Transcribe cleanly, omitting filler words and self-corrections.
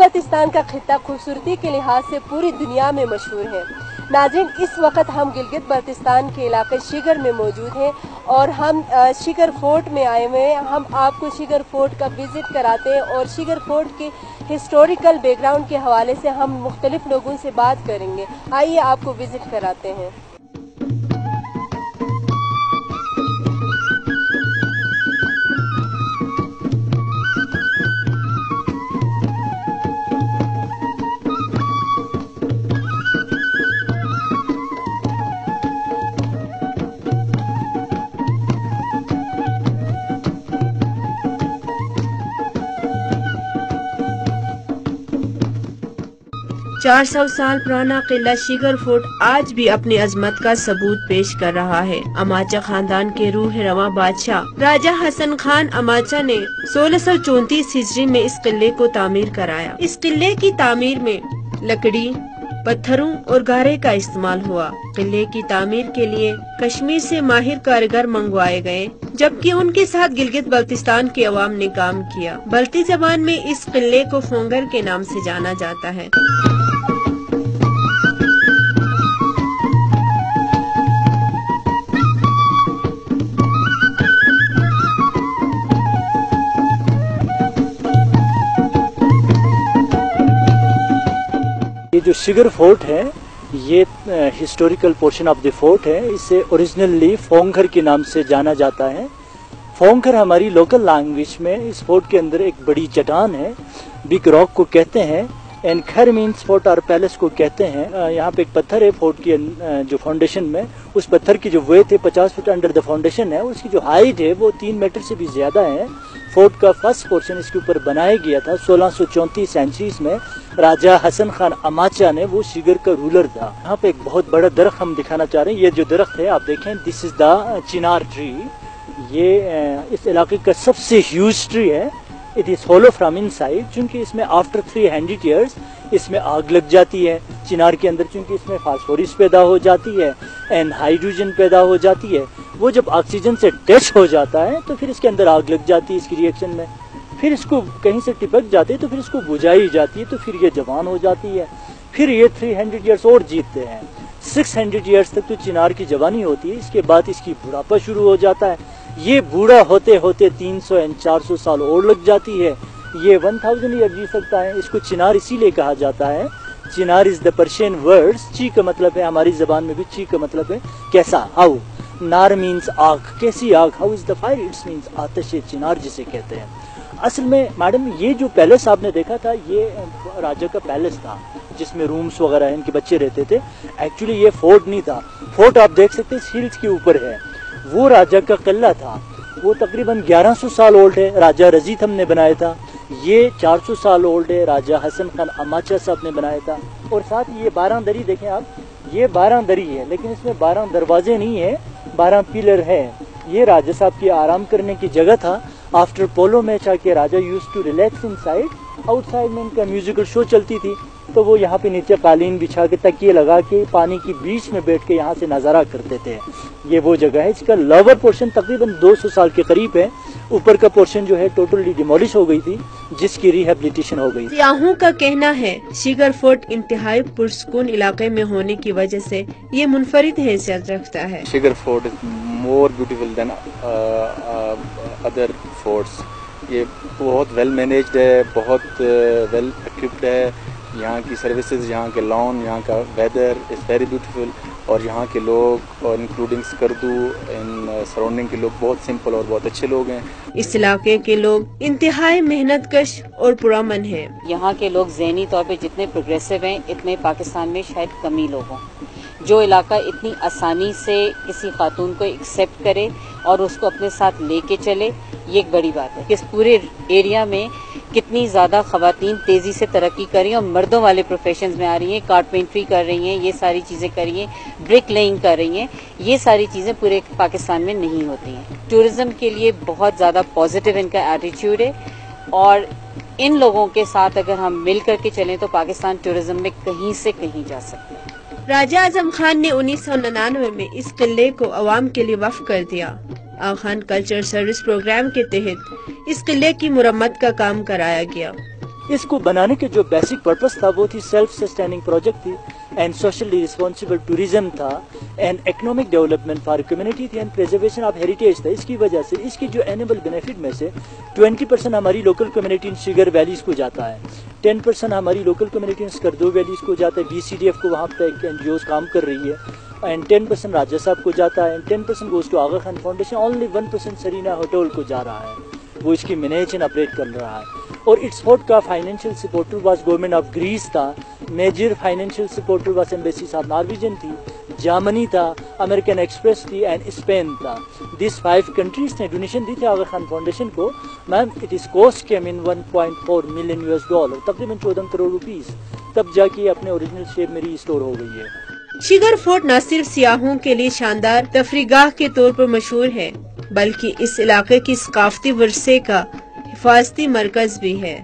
बल्तिस्तान का खित्ता खूबसूरती के लिहाज से पूरी दुनिया में मशहूर है। नाज़रीन, इस वक्त हम गिलगित बल्तिस्तान के इलाके शिगर में मौजूद हैं और हम शिगर फोर्ट में आए हुए हैं। हम आपको शिगर फोर्ट का विज़िट कराते हैं और शिगर फोर्ट के हिस्टोरिकल बैकग्राउंड के हवाले से हम मुख्तलिफ लोगों से बात करेंगे। आइए आपको विज़िट कराते हैं। चार 400 साल पुराना किला शिगर फोर्ट आज भी अपनी अजमत का सबूत पेश कर रहा है। अमाचा खानदान के रूह रवा बादशाह राजा हसन खान अमाचा ने 1634 हिजरी में इस किले को तामीर कराया। इस किले की तामीर में लकड़ी, पत्थरों और गारे का इस्तेमाल हुआ। किले की तामीर के लिए कश्मीर से माहिर कारीगर मंगवाए गए, जबकि उनके साथ गिलगित बल्तिस्तान के अवाम ने काम किया। बल्ती जबान में इस किले को फोंगर के नाम से जाना जाता है। ये जो शिगर फोर्ट है ये historical portion of the fort है। इसे ओरिजिनली फोंगर के नाम से जाना जाता है। फोंगर हमारी लोकल लैंग्वेज में इस फोर्ट के अंदर एक बड़ी चट्टान है, बिग रॉक को कहते हैं, एंड खर मीन्स फोर्ट और पैलेस को कहते हैं। यहाँ पे एक पत्थर है फोर्ट की जो फाउंडेशन में, उस पत्थर की जो वेट है 50 फुट अंडर द फाउंडेशन है, उसकी जो हाइट है वो 3 मीटर से भी ज्यादा है। फोर्ट का फर्स्ट पोर्शन इसके ऊपर बनाया गया था 1634 सेंचुरीज में। राजा हसन खान अमाचा ने, वो शिगर का रूलर था। यहाँ पे एक बहुत बड़ा दरख्त हम दिखाना चाह रहे हैं। ये जो दरख्त है आप देखें, this is the chinar tree. ये इस इलाके का सबसे ह्यूज ट्री है। It is hollow from inside, चूंकि इसमें आफ्टर 300 ईयर्स इसमें आग लग जाती है चिनार के अंदर, चूंकि इसमें फास्फोरस पैदा हो जाती है एंड हाइड्रोजन पैदा हो जाती है। वो जब ऑक्सीजन से टच हो जाता है तो फिर इसके अंदर आग लग जाती है इसकी रिएक्शन में। फिर इसको कहीं से टिपक जाते हैं तो फिर इसको बुझाई जाती है, तो फिर ये जवान हो जाती है। फिर ये 300 ईयर्स और जीतते हैं। 600 ईयर्स तक तो चिनार की जवानी होती है, इसके बाद इसकी बुढ़ापा शुरू हो जाता है। ये बूढ़ा होते होते 300 एंड 400 साल और लग जाती है। ये 1000 ईयर जी सकता है। इसको चिनार इसीलिए कहा जाता है। चिनार इज द पर्शियन वर्ड्स। ची का मतलब है, हमारी जबान में भी ची का मतलब है कैसा, हाउ। नार मीन्स आग, कैसी आग। How is the fire, it's means आतिश चिनार जिसे कहते हैं। असल में मैडम ये जो पैलेस आपने देखा था ये राजा का पैलेस था जिसमें रूम्स वगैरह इनके बच्चे रहते थे। एक्चुअली ये फोर्ट नहीं था। फोर्ट आप देख सकते हैं हिल्स के ऊपर है, वो राजा का किला था। वो तकरीबन 1100 साल ओल्ड है, राजा रजीथम ने बनाया था। ये 400 साल ओल्ड है, राजा हसन खान अमाचा साहब ने बनाया था। और साथ ही ये 12 दरी देखें आप, ये 12 दरी है, लेकिन इसमें 12 दरवाजे नहीं है, 12 पिलर है। ये राजा साहब की आराम करने की जगह था। आफ्टर पोलो मैच आके raja use to relax inside. Outside में इनका म्यूजिकल शो चलती थी, तो वो यहाँ पे नीचे कालीन बिछा के तकिए लगा के पानी की बीच में बैठ के यहाँ से नजारा करते थे। ये वो जगह है। इसका लोअर पोर्शन तकरीबन 200 साल के करीब है। ऊपर का पोर्शन जो है टोटली डिमोलिश हो गई थी, जिसकी रिहेबिलिटेशन हो गई। सियाहों का कहना है शिगर फोर्ट इंतहाई पुरसकून इलाके में होने की वजह से ये मुनफरिद हैसियत रखता है। Shigar fort is more beautiful then other forts. ये बहुत वेल मैनेज्ड है, बहुत वेल इक्विप्ड है। यहाँ की सर्विसेज, यहाँ के लॉन, यहाँ का वेदर इज़ वेरी ब्यूटीफुल। और यहाँ के लोग और इंक्लूडिंग स्कर्दू इन सराउंडिंग के लोग बहुत सिंपल और बहुत अच्छे लोग हैं। इस इलाके के लोग इंतहाई मेहनतकश और पुरअमन हैं। यहाँ के लोग ज़हनी तौर पे जितने प्रोग्रेसिव हैं, इतने पाकिस्तान में शायद कम ही लोग हों। जो इलाका इतनी आसानी से किसी खातून को एक्सेप्ट करे और उसको अपने साथ लेके चले, ये एक बड़ी बात है। इस पूरे एरिया में कितनी ज़्यादा ख़वातीन तेज़ी से तरक्की कर रही हैं और मर्दों वाले प्रोफेशंस में आ रही हैं। कारपेंट्री कर रही हैं, ये सारी चीज़ें कर रही हैं, ब्रिक लेइंग कर रही हैं। ये सारी चीज़ें पूरे पाकिस्तान में नहीं होती हैं। टूरिज़्म के लिए बहुत ज़्यादा पॉजिटिव इनका एटीट्यूड है और इन लोगों के साथ अगर हम मिल करके चलें तो पाकिस्तान टूरिज़्म में कहीं से कहीं जा सकते हैं। राजा आजम खान ने 1999 में इस किले को अवाम के लिए वक्फ कर दिया। आगा खान कल्चर सर्विस प्रोग्राम के तहत इस किले की मुरम्मत का काम कराया गया। इसको बनाने के जो बेसिक पर्पस था वो थी सेल्फ सस्टेनिंग प्रोजेक्ट थी एंड सोशली रिस्पॉन्सिबल टूरिज्म था and economic development for community थी एंड प्रिजर्वेशन ऑफ हेरिटेज था। इसकी वजह से इसकी जो एनुअल बेनिफिट में से 20% हमारी local community in Shigar valleys को जाता है, 10% हमारी local community in Skardu valleys को जाता है, BCDF को वहाँ पे NGOs काम कर रही है एंड 10% राजा साहब को जाता है and 10% goes to Aga Khan foundation, only 1% Serena hotel को जा रहा है, वो इसकी मैनेज एंड ऑपरेट कर रहा है। और इट्स फोर्ट का financial supporter was government of Greece था, major financial supporter was embassy of Norwegian थी, जर्मनी था, अमेरिकन एक्सप्रेस थी एंड स्पेन था। दिस 5 कंट्रीज ने डोनेशन दी थी आगा खान फाउंडेशन को। Ma'am it is cost came in $1.4 million, तकरीबन 14 करोड़ रुपीस, तब जाके अपने ओरिजिनल शेप में रिस्टोर हो गई है। शिगर फोर्ट न सिर्फ सियाहों के लिए शानदार तफरीगाह के तौर पर मशहूर है, बल्कि इस इलाके की सकाफती वर्से का हिफाजती मरकज भी है।